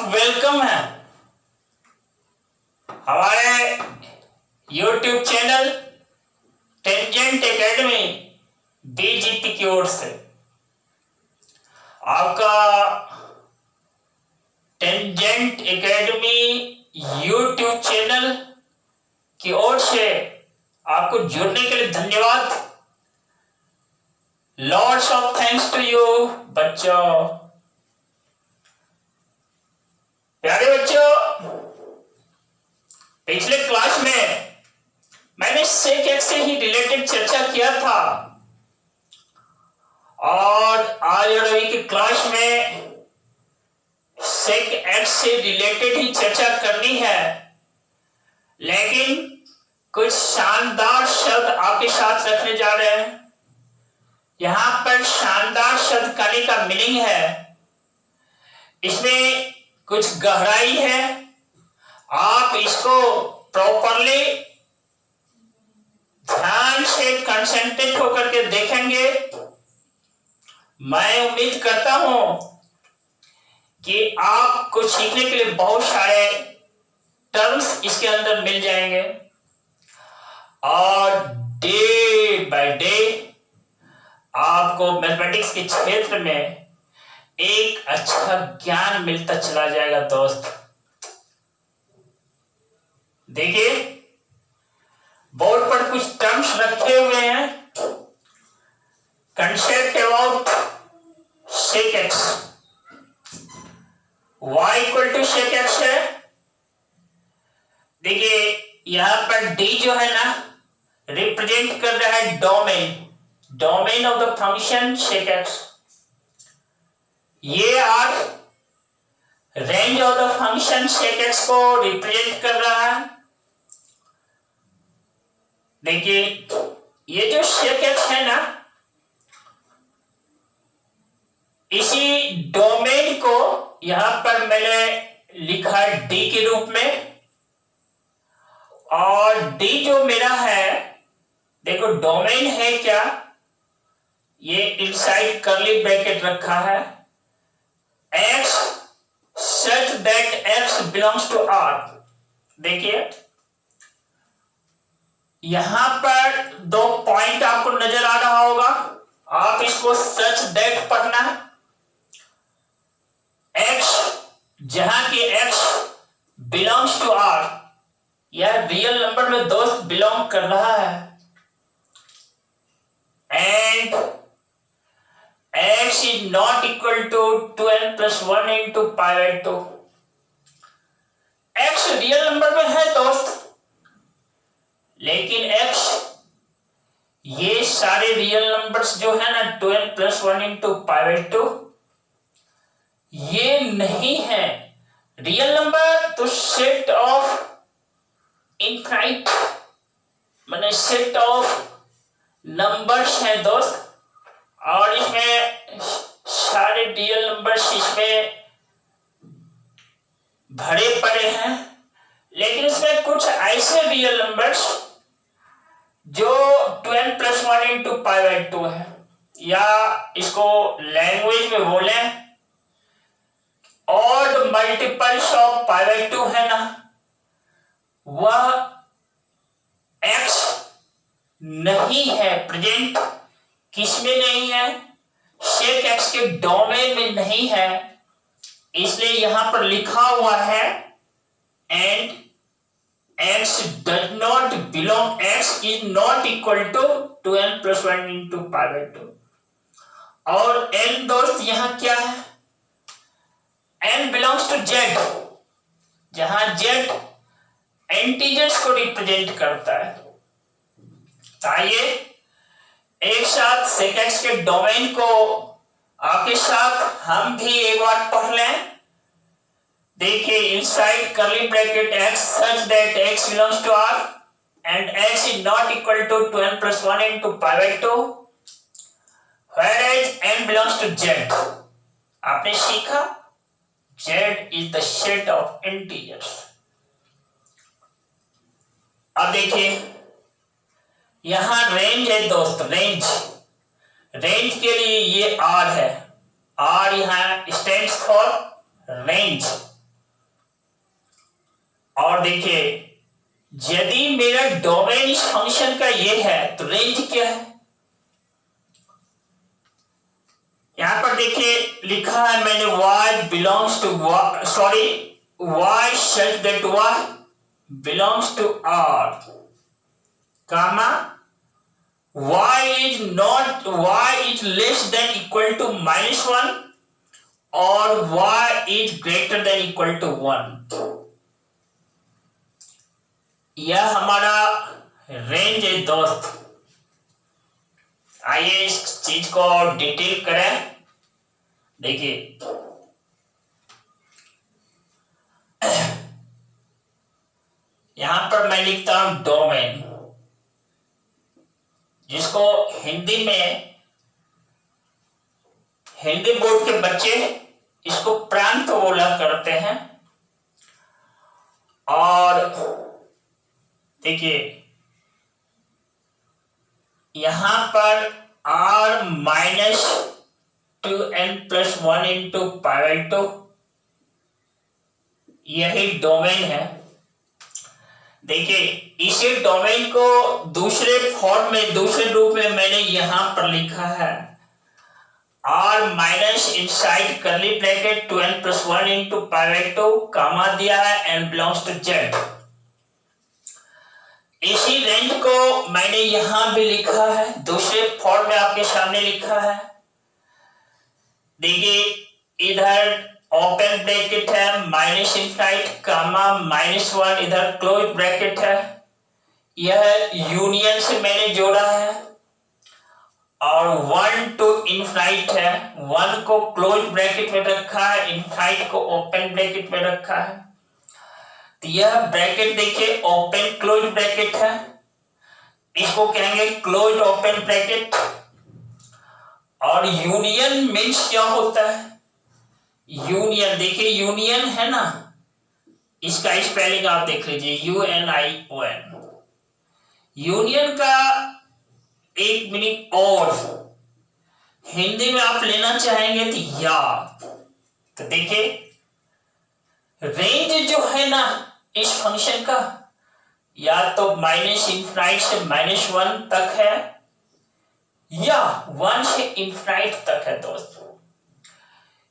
Welcome है हमारे YouTube channel tangent academy BGP की ओर से। आपका टेंजेंट एकेडमी YouTube चैनल की ओर से आपको जुड़ने के लिए धन्यवाद। Lots of thanks to you बच्चों। प्यारे बच्चों, पिछले क्लास में मैंने सेक से ही रिलेटेड चर्चा किया था और आज रवि की क्लास में सेक एक्स से रिलेटेड ही चर्चा करनी है, लेकिन कुछ शानदार शब्द आपके साथ रखने जा रहे हैं। यहां पर शानदार शब्द कहने का मीनिंग है, इसमें कुछ गहराई है। आप इसको प्रॉपरली ध्यान से कंसंट्रेट होकर के देखेंगे। मैं उम्मीद करता हूं कि आपको सीखने के लिए बहुत सारे टर्म्स इसके अंदर मिल जाएंगे और डे बाय डे आपको मैथमेटिक्स के क्षेत्र में एक अच्छा ज्ञान मिलता चला जाएगा। दोस्त देखिए, बोर्ड पर कुछ टर्म्स रखे हुए हैं। Concept about sec x, y equal to sec x है। देखिए यहां पर d जो है ना, रिप्रेजेंट कर रहा है domain of the function sec X. ये are range of the function sec X को रिप्रेजेंट कर रहा है। देखिए ये जो सेक एक्स है ना, इसी डोमेन को यहां पर मैंने लिखा है डी के रूप में, और डी जो मेरा है, देखो डोमेन है क्या, ये इनसाइड कर्ली ब्रैकेट रखा है, x such that x belongs to R। देखिए यहां पर दो पॉइंट आपको नजर आ रहा होगा, आप इसको सच दैट पढ़ना है। x जहां की x बिलोंग्स टू R, यह रियल नंबर में दोस्त बिलोंग कर रहा है, and x is not equal to 2n plus 1 into pi by 2। x real number में है दोस्त, लेकिन x ये सारे रियल नंबर्स जो है ना 2n plus 1 into pi by 2 ये नहीं है रियल नंबर। तो सेट ऑफ इनफाइनाइट माने सेट ऑफ नंबर्स है दोस्त, और इसमें सारे रियल नंबर्स इसमें भरे पड़े हैं, लेकिन इसमें कुछ ऐसे रियल नंबर्स जो 2n plus 1 into pi by 2 है, या इसको लैंग्वेज में बोले odd multiples of pi by 2 है ना, वह x नहीं है प्रेजेंट। किसमें नहीं है? सेक एक्स के डोमेन में नहीं है, इसलिए यहां पर लिखा हुआ है and x does not belong, x is not equal to 2n plus 1 into pi by 2। और n दोस्त यहां क्या है? n belongs to z, जहां z इंटीजर्स को रिप्रेजेंट करता है। आइए एक साथ सेक एक्स के डोमेन को आपके साथ हम भी एक बार पढ़ लें। देखिए inside curly bracket x such that x belongs to R and x is not equal to 2n plus 1 into pi by 2 whereas n belongs to z। आपने सीखा z is the set of integers। अब देखिए यहां range है दोस्त, range के लिए ये R है, R यहां स्टैंड्स फॉर रेंज। देखिए यदि मेरा डोमेन इस फंक्शन का ये है तो रेंज क्या है? यहां पर देखिए लिखा है मैंने y belongs to y such that y belongs to R, comma y is less than equal to -1 और y is greater than equal to 1। यह हमारा रेंज है दोस्त। आइए इस चीज को डिटेल करें। देखिए यहां पर मैं लिखता हूं डोमेन, जिसको हिंदी बोर्ड के बच्चे इसको प्रांत बोला करते हैं। और देखिए यहां पर r-2n+1 इंटू पाई/2 यही डोमेन है। देखिए इसी डोमेन को दूसरे फॉर्म में, दूसरे रूप में मैंने यहां पर लिखा है r minus inside curly bracket 2n+1 into पाई/2 कामा दिया है n बिलोंग्स टू z। इसी रेंज को मैंने यहां भी लिखा है, दूसरे फॉर्म में आपके सामने लिखा है। देखिए इधर ओपन ब्रैकेट है माइनस इनफाइनाइट कामा -1, इधर क्लोज ब्रैकेट है। यह यूनियन से मैंने जोड़ा है और 1 टू इनफाइनाइट है। 1 को क्लोज ब्रैकेट में रखा है, इनफाइनाइट को ओपन ब्रैकेट में रखा है। तो यह ब्रैकेट देखिए ओपन क्लोज ब्रैकेट है, इसको कहेंगे क्लोज ओपन ब्रैकेट। और यूनियन मीन्स क्या होता है? यूनियन देखिए यूनियन है ना, इसका स्पेलिंग आप देख लीजिए UNION। यूनियन का एक मीनिंग और हिंदी में आप लेना चाहेंगे तो या। तो देखिए रेंज जो है ना इस फंक्शन का या तो -∞ से -1 तक है या 1 से इनफाइनाइट तक है दोस्तों।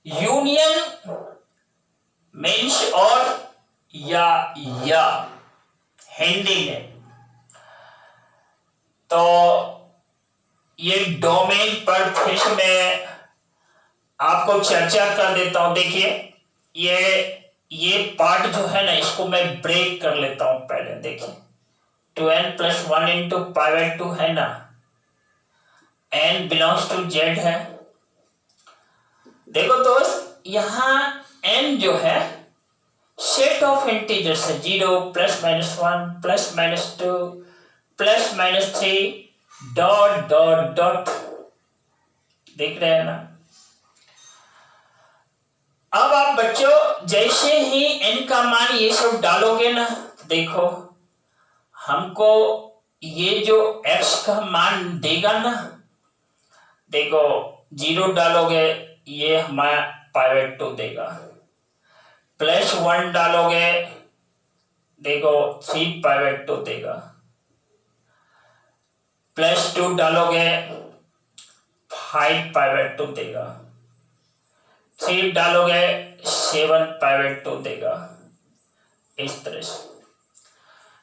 यूनियन मीन्स और या हिंदी में। तो ये डोमेन पर फिर से मैं आपको चर्चा कर देता हूं। देखिए ये पार्ट जो है ना इसको मैं ब्रेक कर लेता हूं पहले। देखिए 2n+1 इंटू पाई/2 है ना, n बिलोंग्स टू z है। देखो दोस्त यहां n जो है सेट ऑफ इंटीजर्स है, 0 +-1 +-2 +-3 डॉट डॉट डॉट, देख रहे हैं ना। अब आप बच्चों जैसे ही n का मान ये सब डालोगे ना, देखो हमको ये जो x का मान देगा ना, देखो 0 डालोगे ये हमारा पाई/2 देगा, +1 डालोगे देखो 3 पाई/2 देगा, +2 डालोगे 5 पाई/2 देगा, 3 डालोगे 7 पाई/2 देगा। इस तरह से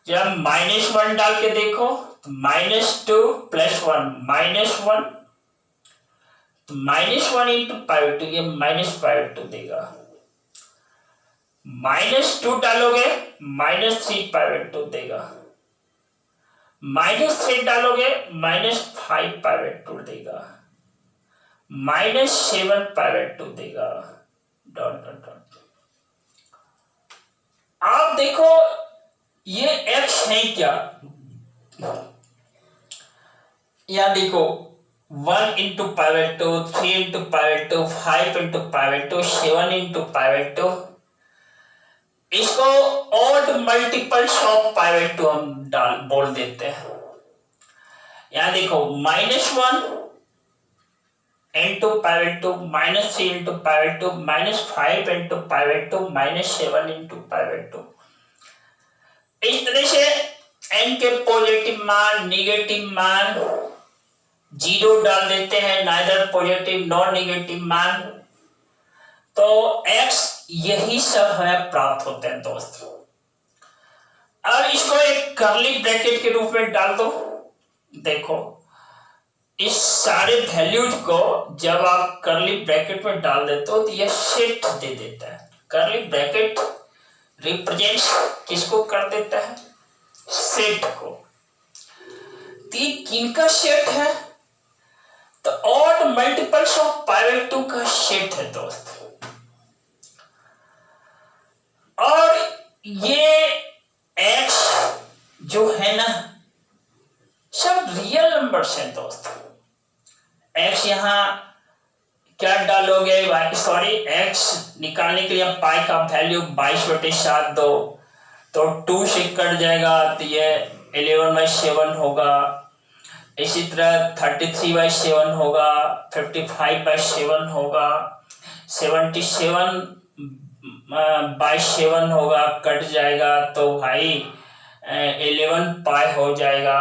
जब -1 डाल के देखो तो -2 +1 -1, तो -1 इंटू पाई/2 ये -पाई/2 देगा। -2 डालोगे -3 पाई/2 देगा, -3 डालोगे -5 पाई/2 देगा, -7 पाई/2 देगा, डॉट डॉट डॉट। आप देखो ये x है क्या, या देखो 1 इंटू पाई/2, 3 इंटू पाई/2, 5 इंटू पाई/2, 7 इंटू पाई/2। इसको ऑड मल्टीपल्स ऑफ पाई/2 हम बोल देते हैं। यहां देखो -1 इंटू पाई/2, -3 इंटू पाई/2, -5 इंटू पाई/2, -7 इंटू पाई/2। इस तरह से n के पॉजिटिव मान, नेगेटिव मान 0 डाल देते हैं, नाइदर पॉजिटिव नॉर नेगेटिव मान, तो x यही सब हमें प्राप्त होते हैं दोस्त। अब इसको एक कर्ली ब्रैकेट के रूप में डाल दो। देखो इस सारे वैल्यूज को जब आप कर्ली ब्रैकेट में डाल देते हो तो यह सेट दे देता है। कर्ली ब्रैकेट रिप्रेजेंट किसको कर देता है? सेट को। तो ये किनका सेट है? तो ऑड मल्टीपल्स ऑफ π/2 का सेट है दोस्त। और ये x जो है ना सब रियल नंबर्स हैं दोस्त। x यहां क्या डालोगे? x निकालने के लिए हम पाई का वैल्यू 22/7 दो तो 2 से कट जाएगा तो ये 11/7 होगा। इसी तरह 33/7 होगा, 55/7 होगा, 77/7 होगा, कट जाएगा तो भाई 11 पाई हो जाएगा,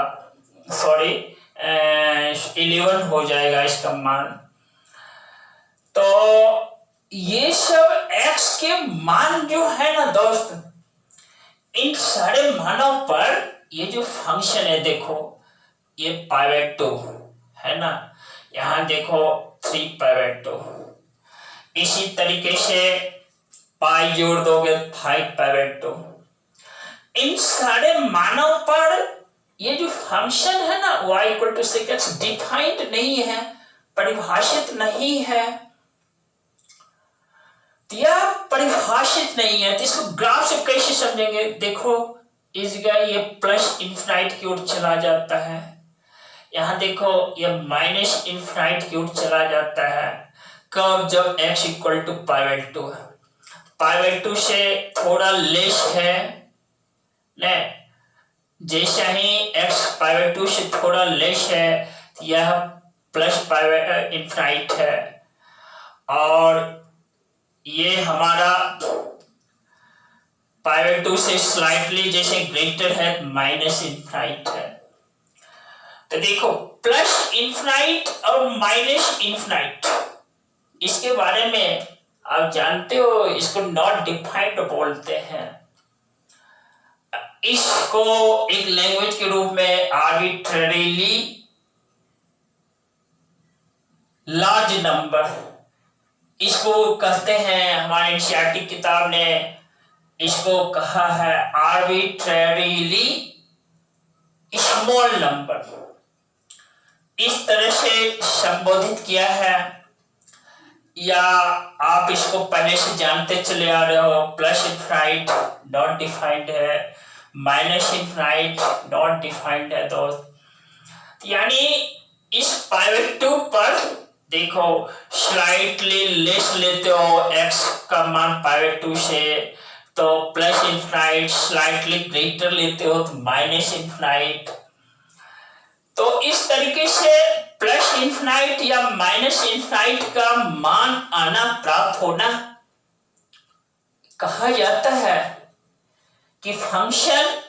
11 हो जाएगा इसका मान। तो ये सब x के मान जो है ना दोस्त, इन सारे मानों पर ये जो फंक्शन है देखो ये π/2 है ना, यहां देखो 3π/2, इसी तरीके से पाई जोड़ दोगे 5π/2। इन सारे मानों पर ये जो फंक्शन है ना y = 6x डिफाइंड नहीं है, परिभाषित नहीं है। यह परिभाषित नहीं है तो इसको ग्राफ से कैसे समझेंगे? देखो इस जगह ये प्लस इनफिनिट की ओर चला जाता है, यहां देखो ये माइनस इनफिनिट की ओर चला जाता है। कब? जब x = π/2 है, π/2 से थोड़ा लेस है ने, जैसा ही x π/2 से थोड़ा लेस है तो यह प्लस इनफिनिट है, और ये हमारा π/2 से स्लाइटली जैसे ग्रेटर है माइनस इनफिनिट है। तो देखो प्लस इनफिनिट और माइनस इनफिनिट इसके बारे में आप जानते हो, इसको नॉट डिफाइंड बोलते हैं। इसको एक लैंग्वेज के रूप में आर्बिट्रेरीली लार्ज नंबर इसको कहते हैं। हमारे एनसीईआरटी किताब ने इसको कहा है आर्बिट्रेरीली स्मॉल नंबर, इस तरह से संबोधित किया है। या आप इसको पहले से जानते चले आ रहे हो, प्लस इनफिनिट नॉट डिफाइंड है, माइनस इनफिनिट नॉट डिफाइंड है दोस्त। यानी इस π/2 पर देखो स्लाइटली लेस लेते हो x का मान π/2 से तो प्लस इनफिनिट, स्लाइटली ग्रेटर लेते हो तो माइनस इनफिनिट। तो इस तरीके से प्लस इनफिनिट या माइनस इनफिनिट का मान आना, प्राप्त होना, कहा जाता है कि फंक्शन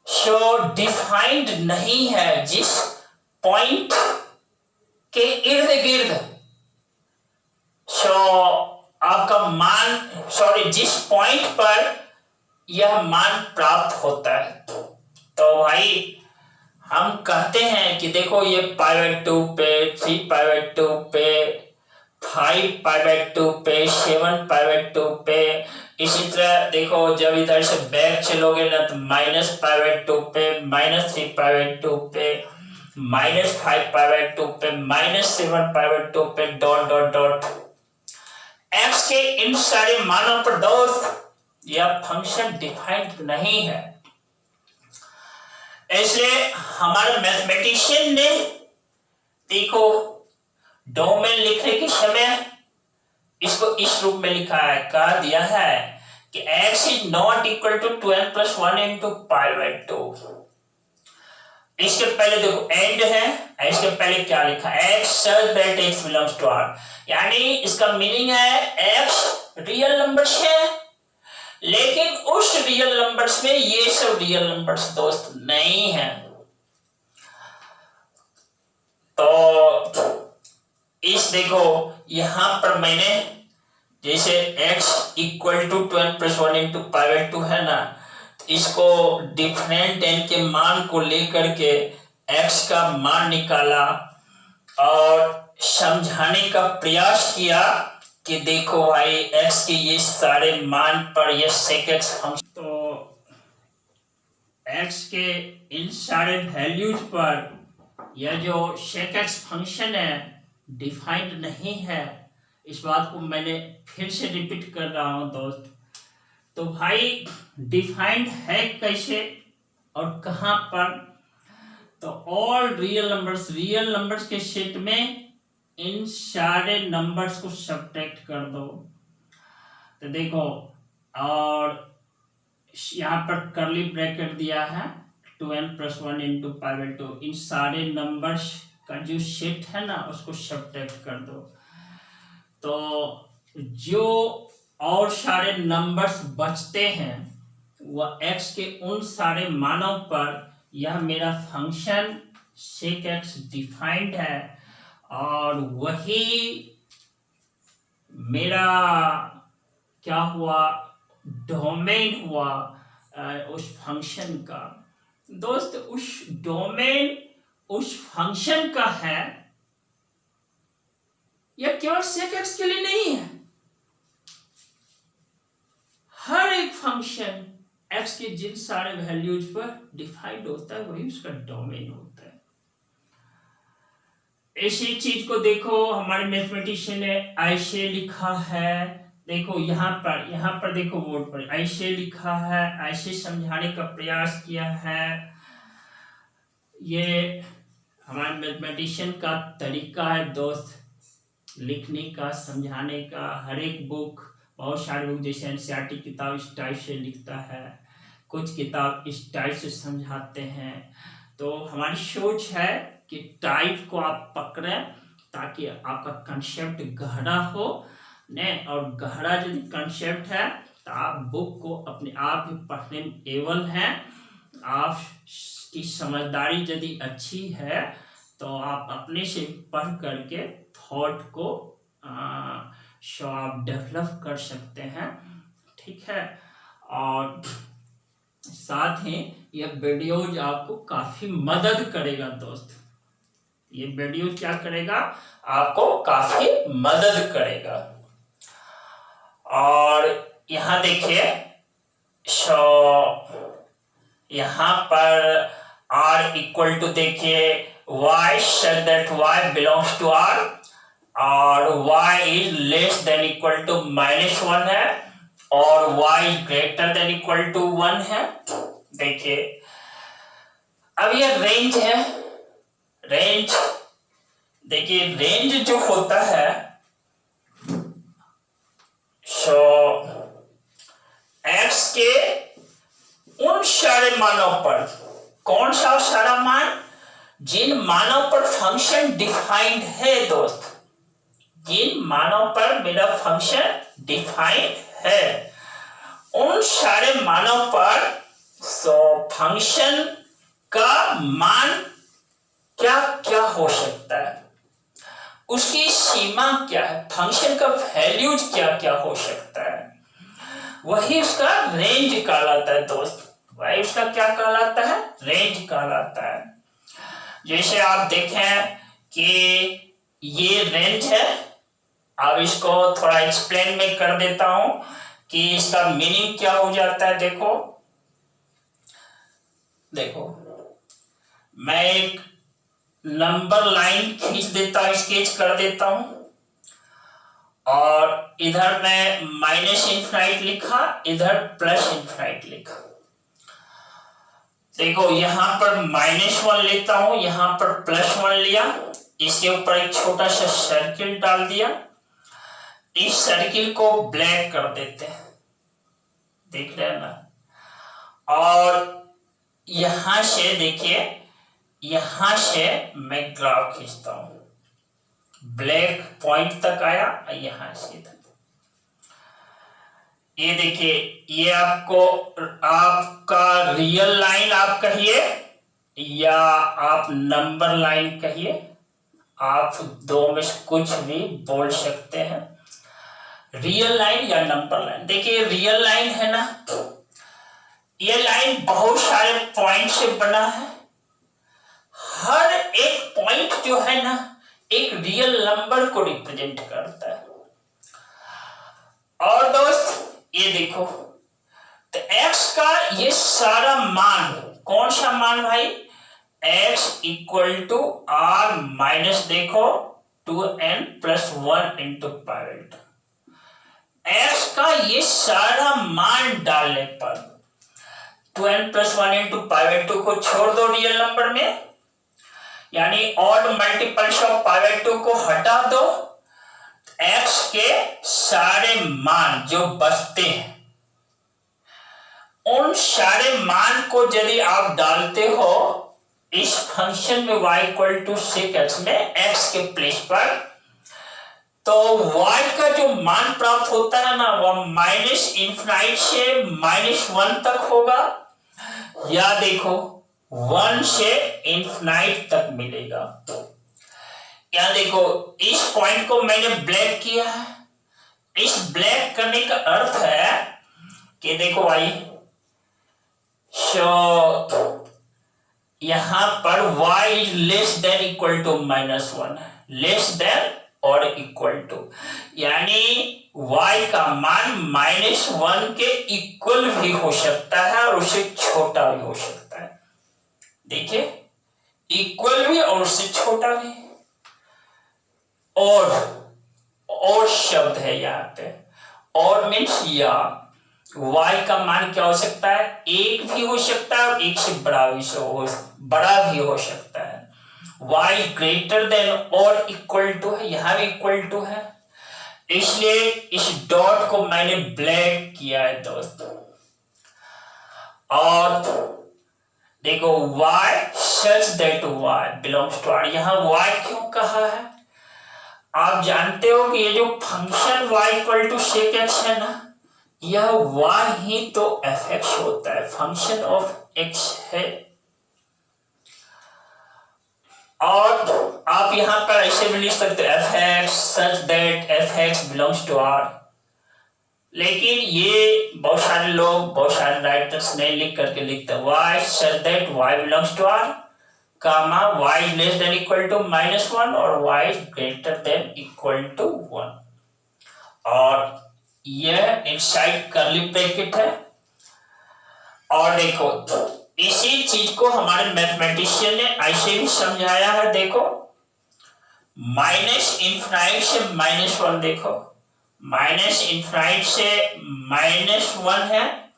जो डिफाइंड नहीं है, जिस पॉइंट के इर्द गिर्द आपका मान जिस पॉइंट पर यह मान प्राप्त होता है, तो भाई हम कहते हैं कि देखो ये π/2 पे, 3π/2 पे, 5π/2 पे, 7π/2 पे, इसी तरह देखो जब इधर से बैक चलोगे ना तो -π/2 पे, -3π/2 पे, -5π/2 पे, -7π/2 पे, डॉट डॉट डॉट x के इन सारे मानों पर दोस्त यह फंक्शन डिफाइंड नहीं है। इसलिए हमारे मैथमेटिशियन ने देखो डोमेन लिखने के समय इसको इस रूप में लिखा है, कह दिया है कि x is not equal to 2n plus 1 into π/2। इसके पहले देखो एंड है, इसके पहले क्या लिखा है, x such that x belongs to R, यानी इसका मीनिंग है x रियल नंबर है लेकिन उस रियल नंबर्स में ये सब रियल नंबर्स दोस्त नहीं है। तो इस देखो यहां पर मैंने जैसे x equal to 12 plus 1 into pi by 2 है ना, तो इसको डिफरेंट n के मान को लेकर के x का मान निकाला और समझाने का प्रयास किया कि देखो भाई x के ये सारे मान पर ये sec x फंक्शन, तो x के इन सारे वैल्यूज पर यह जो sec x फंक्शन है डिफाइंड नहीं है। इस बात को मैंने फिर से रिपीट कर रहा हूं दोस्त। तो भाई डिफाइंड है कैसे और कहां पर? तो ऑल रियल नंबर्स के सेट में इन सारे नंबर्स को सब्ट्रैक्ट कर दो। तो देखो, और यहाँ पर करली ब्रैकेट दिया है 2n plus 1 into pi by 2, इन सारे नंबर्स का जो सेट है ना उसको सब्ट्रैक्ट कर दो। तो जो और सारे नंबर्स बचते हैं वह x के उन सारे मानों पर यह मेरा फंक्शन sec x डिफाइंड है और वही मेरा क्या हुआ, डोमेन हुआ उस फंक्शन का। दोस्त उस डोमेन उस फंक्शन का है, यह केवल sec x के लिए नहीं है। हर एक फंक्शन x के जिन सारे वैल्यूज पर डिफाइंड होता है वही उसका डोमेन होता है। इसी चीज को देखो हमारे मैथमेटिशियन ने ऐसे लिखा है, देखो यहाँ पर देखो बोर्ड पर ऐसे लिखा है, ऐसे समझाने का प्रयास किया है। ये हमारे मैथमेटिशियन का तरीका है दोस्त लिखने का, समझाने का। हर एक बुक, बहुत सारे बुक जैसे एनसीईआरटी किताब इस टाइप से लिखता है, कुछ किताब इस टाइप से समझाते हैं। तो हमारी सोच है कि टाइप को आप पकड़ें ताकि आपका कंसेप्ट गहरा हो ने, और गहरा यदि कंसेप्ट है तो आप बुक को अपने आप ही पढ़ने में एबल हैं। आपकी समझदारी यदि अच्छी है तो आप अपने से पढ़ करके थॉट को आप डेवलप कर सकते हैं, ठीक है। और साथ ही ये वीडियोज आपको काफी मदद करेगा दोस्त। ये वीडियो क्या करेगा, आपको काफी मदद करेगा। और यहाँ देखिए, यहाँ पर r इक्वल टू देखिए y such that y belongs to r और y is less than equal to -1 है और y is greater than equal to 1 है। देखिए अब ये रेंज है, रेंज देखिए, रेंज जो होता है x के उन सारे मानों पर, कौन सा सारा मान, जिन मानों पर फंक्शन डिफाइंड है दोस्त, जिन मानों पर मेरा फंक्शन डिफाइंड है उन सारे मानों पर फंक्शन का मान क्या क्या हो सकता है, उसकी सीमा क्या है, फंक्शन का वैल्यूज क्या क्या हो सकता है, वही उसका रेंज कहलाता है दोस्त। वही उसका क्या कहलाता है, रेंज कहलाता है। जैसे आप देखें कि ये रेंज है, अब इसको थोड़ा एक्सप्लेन में कर देता हूं कि इसका मीनिंग क्या हो जाता है। देखो देखो मैं एक नंबर लाइन खींच देता हूं, स्केच कर देता हूं, और इधर मैं -∞ लिखा, इधर +∞ लिखा। देखो यहां पर -1 लेता हूं, यहां पर +1 लिया, इसके ऊपर एक छोटा सा सर्किल डाल दिया, इस सर्किल को ब्लैक कर देते हैं, देख रहे हैं ना। और यहां से देखिए, यहां से मैं ग्राफ खींचता हूं, ब्लैक पॉइंट तक आया, यहां से तक। ये देखिए, ये आपका रियल लाइन आप कहिए या आप नंबर लाइन कहिए, आप दो में से कुछ भी बोल सकते हैं, रियल लाइन या नंबर लाइन। देखिए रियल लाइन है ना, ये लाइन बहुत सारे पॉइंट से बना है, हर एक पॉइंट जो है ना एक रियल नंबर को रिप्रेजेंट करता है। और दोस्त ये देखो, तो x का ये सारा मान, कौन सा मान भाई, x equal to r minus देखो 2n plus 1 into pivot, x का ये सारा मान डालने पर 2n प्लस 1 इंटू पाइवेट 2 को छोड़ दो रियल नंबर में, यानी ऑड मल्टीपल्स ऑफ पाइवेट 2 को हटा दो, x के सारे मान जो बचते हैं उन सारे मान को यदि आप डालते हो इस फंक्शन में y equal to sec x में x के प्लेस पर, तो y का जो मान प्राप्त होता है ना वह माइनस इन्फिनाइट से -1 तक होगा, या देखो 1 से इन्फिनाइट तक मिलेगा। या देखो इस पॉइंट को मैंने ब्लैक किया है, इस ब्लैक करने का अर्थ है कि देखो भाई, यहां पर y is less than equal to -1, less than और इक्वल टू, यानी y का मान -1 के इक्वल भी हो सकता है और उससे छोटा भी हो सकता है। देखिए इक्वल भी और उससे छोटा भी, और शब्द है यहाँ पे, और मीन्स या y का मान क्या हो सकता है, एक भी हो सकता है और एक से बड़ा भी हो सकता है। y ग्रेटर देन और इक्वल टू है, यहां भी इक्वल टू है, इसलिए इस डॉट को मैंने ब्लैक किया है दोस्तों। और देखो y such that y belongs to r, यहां y क्यों कहा है, आप जानते हो कि ये जो function y equal to sec x है ना, यह y ही तो fx होता है, फंक्शन ऑफ x है। और आप यहां पर ऐसे भी लिख सकते हो fx such that fx belongs to r, लेकिन ये बहुत सारे राइटर्स नहीं लिख करके लिखते y such that y belongs to r, comma y less than equal to -1 और y greater than equal to 1, और यह इनसाइड कर्ली ब्रैकेट है। और देखो इसी चीज को हमारे मैथमेटिशियन ने ऐसे भी समझाया है, देखो माइनस इन्फिनाइट से -1, देखो माइनस इन्फिनाइट से -1 है,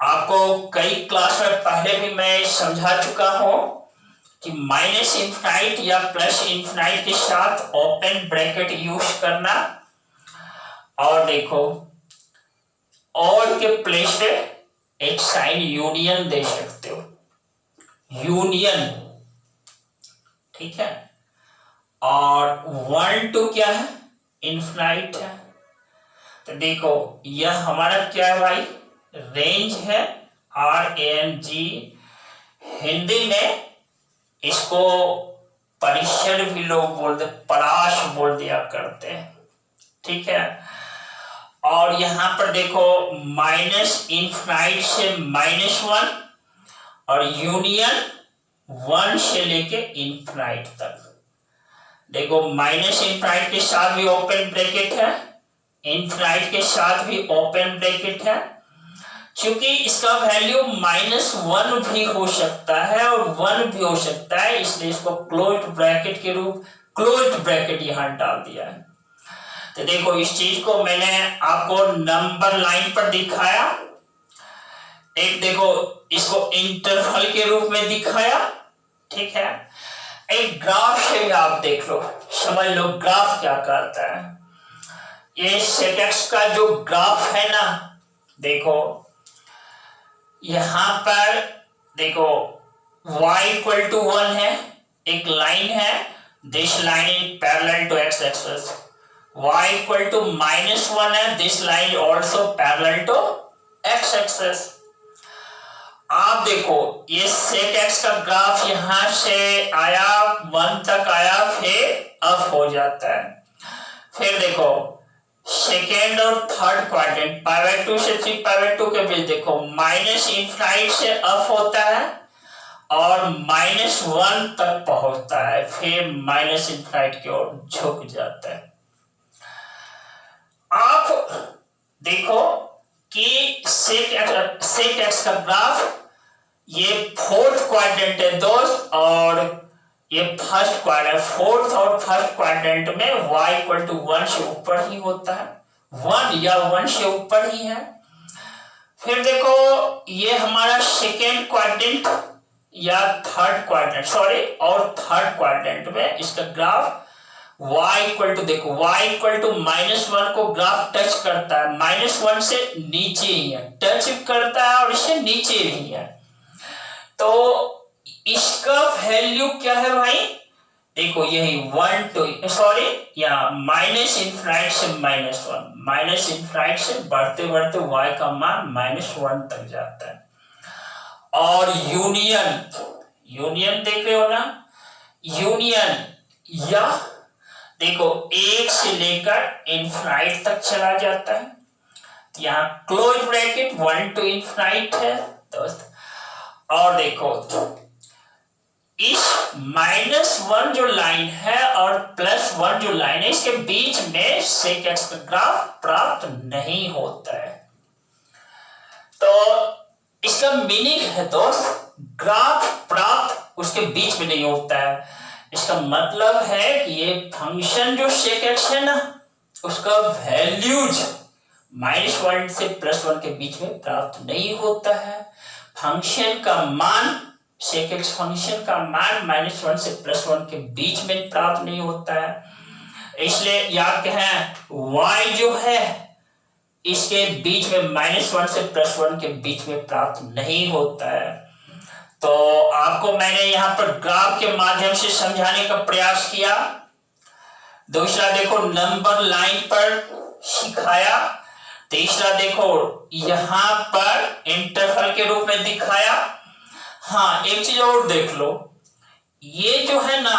आपको कई क्लास में पहले भी मैं समझा चुका हूं कि माइनस इन्फिनाइट या प्लस इन्फिनाइट के साथ ओपन ब्रैकेट यूज करना, और देखो और के प्लेस पे एक साइन यूनियन दे सकते हो, यूनियन, ठीक है। और 1 to क्या है, इन्फिनाइट है, तो देखो यह हमारा क्या है भाई, रेंज है, RANG, हिंदी में इसको परिसर भी लोग बोलते, परास बोल दिया करते हैं, ठीक है। और यहां पर देखो माइनस इन्फिनाइट से -1 और यूनियन 1 से लेके इन्फिनाइट तक, देखो माइनस इन्फिनाइट के साथ भी ओपन ब्रैकेट है, इन्फिनाइट के साथ भी ओपन ब्रैकेट है, क्योंकि इसका वैल्यू -1 भी हो सकता है और 1 भी हो सकता है, इसलिए इसको क्लोज्ड ब्रैकेट यहां डाल दिया है। तो देखो इस चीज को मैंने आपको नंबर लाइन पर दिखाया, एक देखो इसको इंटरवल के रूप में दिखाया, ठीक है। एक ग्राफ से भी आप देख लो, समझ लो ग्राफ क्या करता है। ये सेक एक्स का जो ग्राफ है ना, देखो यहां पर देखो y इक्वल टू 1 है, एक लाइन है, this line is parallel to x axis, y equal to -1 है, this line also parallel to x axis. आप देखो ये sec x का ग्राफ यहां से आया 1 तक आया, फिर अप हो जाता है। फिर देखो सेकेंड और थर्ड क्वाड्रेंट π/2 से 3π/2 के बीच देखो -∞ से अप होता है और -1 तक पहुंचता है, फिर -∞ की ओर झुक जाता है। आप देखो कि sec x का ग्राफ ये फोर्थ क्वाड्रेंट है दोस्त, और ये फर्स्ट क्वाड्रेंट, फोर्थ और फर्स्ट क्वाड्रेंट में y इक्वल टू 1 से ऊपर ही होता है, 1 या 1 से ऊपर ही है। फिर देखो ये हमारा सेकेंड क्वाड्रेंट या थर्ड क्वाड्रेंट, सॉरी, और थर्ड क्वाड्रेंट में इसका ग्राफ y इक्वल टू, देखो y इक्वल टू -1 को ग्राफ टच करता है, -1 से नीचे ही है, टच करता है और इससे नीचे ही है। तो इसका वैल्यू क्या है भाई, देखो यही 1 टू, सॉरी यहाँ -∞ से -1, -∞ से बढ़ते बढ़ते y का मान -1 तक जाता है। और यूनियन देख रहे हो ना, यूनियन या देखो 1 से लेकर इनफाइनाइट तक चला जाता है। यहाँ क्लोज ब्रैकेट 1 टू इनफाइनाइट है दोस्त। और देखो इस -1 जो लाइन है और +1 जो लाइन है, इसके बीच में sec x का ग्राफ प्राप्त नहीं होता है। तो इसका मीनिंग है दोस्त, ग्राफ प्राप्त उसके बीच में नहीं होता है। इसका मतलब है कि ये फंक्शन जो sec x है ना, उसका वैल्यूज -1 से +1 के बीच में प्राप्त नहीं होता है। फंक्शन का मान, sec x फंक्शन का मान -1 से +1 के बीच में प्राप्त नहीं होता है। इसलिए याद कहें y जो है इसके बीच में -1 से +1 के बीच में प्राप्त नहीं होता है। तो आपको मैंने यहाँ पर ग्राफ के माध्यम से समझाने का प्रयास किया। दूसरा देखो नंबर लाइन पर सिखाया। तीसरा देखो यहां पर इंटरवल के रूप में दिखाया। हाँ, एक चीज और देख लो, ये जो है ना,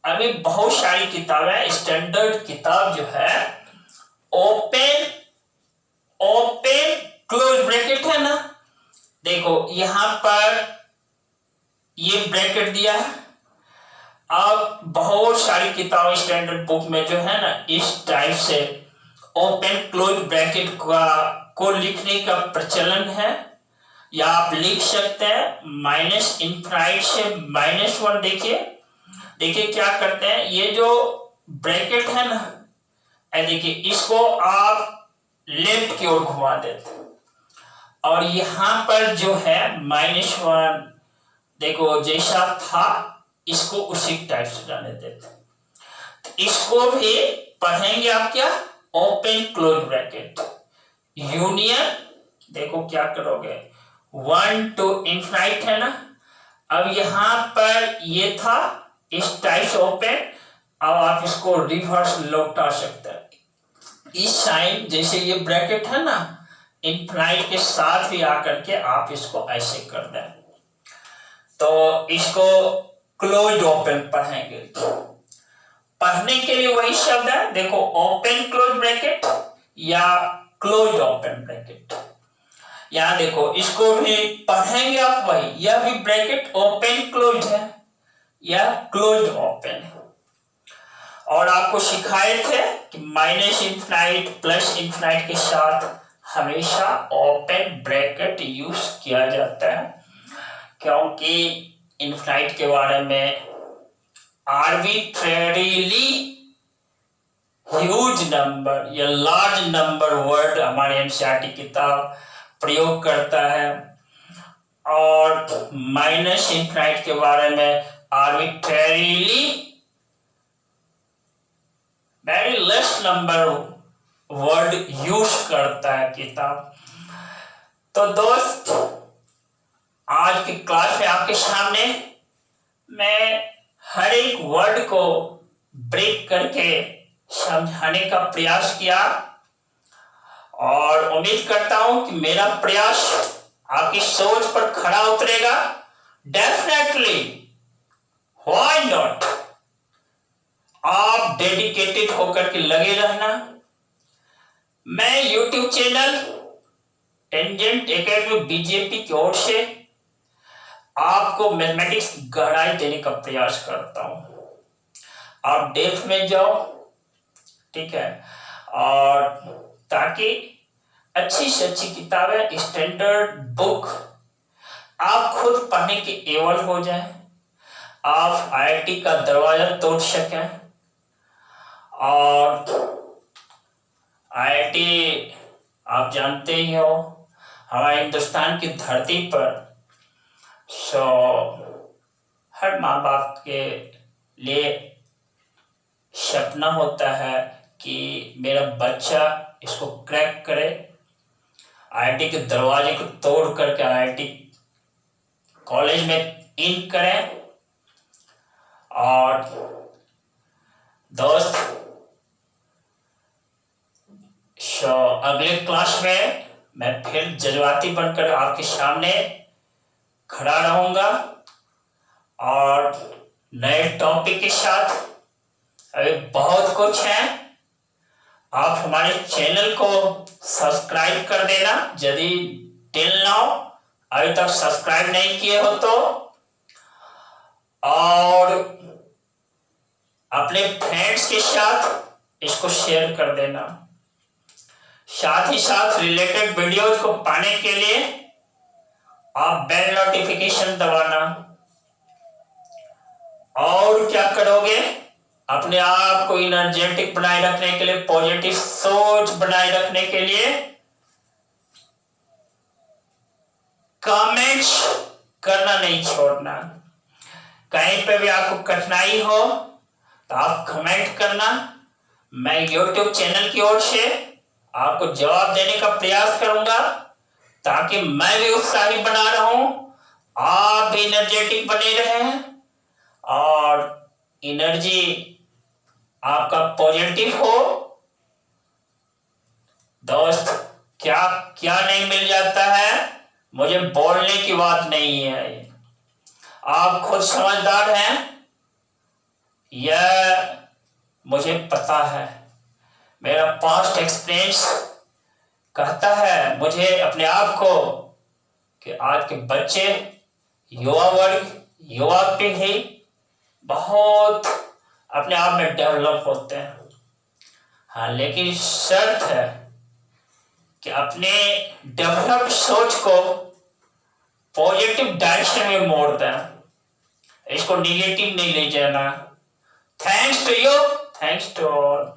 अभी बहुत सारी किताबें, स्टैंडर्ड किताब जो है ओपन क्लोज ब्रैकेट है ना, देखो यहां पर ये ब्रैकेट दिया है। अब बहुत सारी किताबें स्टैंडर्ड बुक में जो है ना, इस टाइप से ओपन क्लोज ब्रैकेट को लिखने का प्रचलन है, या आप लिख सकते हैं -∞ से -1। देखिए क्या करते हैं, ये जो ब्रैकेट है ना, देखिए इसको आप लेफ्ट की ओर घुमा देते हैं और यहां पर जो है -1, देखो जैसा था इसको उसी टाइप से जाने देते हैं। तो इसको भी पढ़ेंगे आप क्या, ओपन क्लोज ब्रैकेट यूनियन। देखो क्या करोगे, 1 टू इनफाइनाइट है ना, अब यहां पर ये था इस टाइप से ओपन, अब आप इसको रिवर्स लौटा सकते हैं। इस साइन जैसे ये ब्रैकेट है ना, इनफाइनाइट के साथ भी आकर के आप इसको ऐसे कर दें, तो इसको क्लोज ओपन पढ़ेंगे। पढ़ने के लिए वही शब्द है, देखो ओपन क्लोज ब्रैकेट या क्लोज ओपन ब्रैकेट। यहां देखो इसको भी पढ़ेंगे आप वही, यह भी ब्रैकेट ओपन क्लोज है या क्लोज ओपन है। और आपको सिखाए थे कि -∞ +∞ के साथ हमेशा ओपन ब्रैकेट यूज किया जाता है, क्योंकि इनफाइनाइट के बारे में आर्बिट्रेरीली ह्यूज नंबर या लार्ज नंबर वर्ड हमारे एनसीईआरटी किताब प्रयोग करता है, और -∞ के बारे में arbitrarily very less number word use करता है किताब। तो दोस्त आज की क्लास में आपके सामने मैं हर एक वर्ड को ब्रेक करके समझाने का प्रयास किया और उम्मीद करता हूं कि मेरा प्रयास आपकी सोच पर खरा उतरेगा। डेफिनेटली, व्हाई नॉट, आप डेडिकेटेड होकर के लगे रहना। मैं YouTube channel tangent academy BJP की ओर से आपको मैथमेटिक्स की गहराई देने का प्रयास करता हूं। आप डेप्थ में जाओ, ठीक है, और ताकि अच्छी से अच्छी किताबें, स्टैंडर्ड बुक आप खुद पढ़ने के एवल हो जाए, आप आईआईटी का दरवाजा तोड़ सकें। और आईआईटी आप जानते ही हो हमारे हिंदुस्तान की धरती पर, सो हर माँ बाप के लिए सपना होता है कि मेरा बच्चा इसको क्रैक करे, आईआईटी के दरवाजे को तोड़ करके आईआईटी कॉलेज में इन करें। और दोस्त, अगले क्लास में मैं फिर जज्बाती बनकर आपके सामने खड़ा रहूंगा और नए टॉपिक के साथ। अभी बहुत कुछ है, आप हमारे चैनल को सब्सक्राइब कर देना यदि टिल नाउ अभी तक सब्सक्राइब नहीं किए हो तो, और अपने फ्रेंड्स के साथ इसको शेयर कर देना। साथ ही साथ रिलेटेड वीडियोज को पाने के लिए आप बेल नोटिफिकेशन दबाना। और क्या करोगे, अपने आप को एनर्जेटिक बनाए रखने के लिए, पॉजिटिव सोच बनाए रखने के लिए कमेंट्स करना नहीं छोड़ना। कहीं पे भी आपको कठिनाई हो तो आप कमेंट करना, मैं यूट्यूब चैनल की ओर से आपको जवाब देने का प्रयास करूंगा ताकि मैं भी उत्साही बना रहूं, आप भी एनर्जेटिक बने रहें और एनर्जी आपका पॉजिटिव हो। दोस्त, क्या क्या नहीं मिल जाता है, मुझे बोलने की बात नहीं है, आप खुद समझदार हैं, यह मुझे पता है। मेरा पास्ट एक्सपीरियंस कहता है मुझे अपने आप को कि आज के बच्चे, युवा वर्ग, युवा पीढ़ी बहुत अपने आप में डेवलप होते हैं। हाँ, लेकिन शर्त है कि अपने डेवलप सोच को पॉजिटिव डायरेक्शन में मोड़ दें, इसको निगेटिव नहीं ले जाना। Thanks to you, thanks to all.